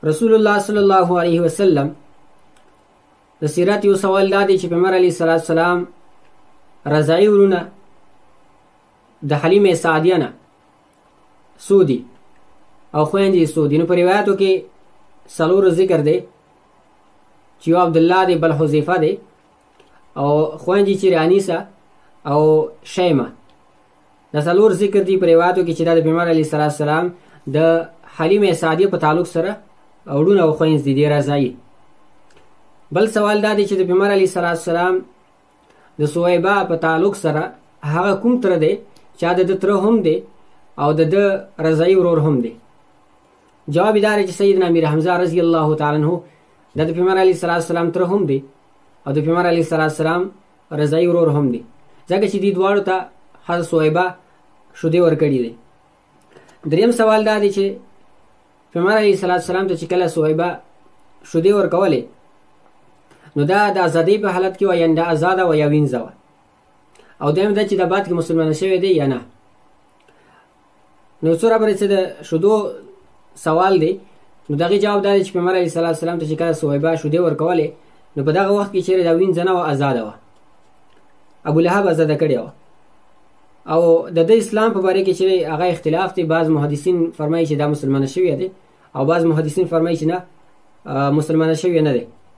رسول الله صلی الله علیه وسلم د سیرت یو سوال دا دی چې پیغمبر علیه الصلاۃ والسلام رضاعي ورونه د حلیمه سعدیه نه سودی او خویندې سودی. نو په روایتو کې څلور ذکر دی چې یو عبدالله دی، بل حذیفه دی، او خویندې چې انیسه او شیمه. دا څلور ذکر دی په روایتو کې چې دا د پیغمبر علیه الصلاۃ والسلام د حلیمه سعدیه په تعلق سره وړونه او خویندې دي رضاعي. بل سوال دا دی چې د پیغمبر علیه الصلاۃ والسلام د صهیبه په تعلق سره هغه کوم تر دی چې د تر هم دی او د رضاعي ورور هم دی؟ جواب دا دی چې سیدنا امیر حمزه رضی الله تعالی عنہ د پیغمبر علیه الصلاۃ والسلام تر هم دی او د پیغمبر علیه الصلاۃ والسلام رضاعي ورور هم دی، ځکه چې دې دواړو ته حضرت صهیبه شودې ورکړي دي. دریم سوال دا دی چې پیغمبر علیه الصلاۃ والسلام ته چې کله صهیبه شودې ورکولې نو دا د ازادۍ په حالت کې و یا د آزاده و یا وینځه وه، او دویم دا چې د بعد کې مسلمانه شوی دی یا نه. نو څو رابرې چې د شودو سوال دی نو دغې جواب دا دی چې پیغمبر علیه الصلاۃ والسلام ته چې کله صهیبه شودې ورکولې نو په دغه وخت کې چېرې دا وینځه نه وه، آزاده وه، ابولهب آزاده کړې وه. او د اسلام په باره کې چې هغه اختلاف دی، بعض محدثین فرمایي چې دا مسلمانه شوی دی او بعض محدثین فرمایي چې نه مسلمانه شوی نه دی.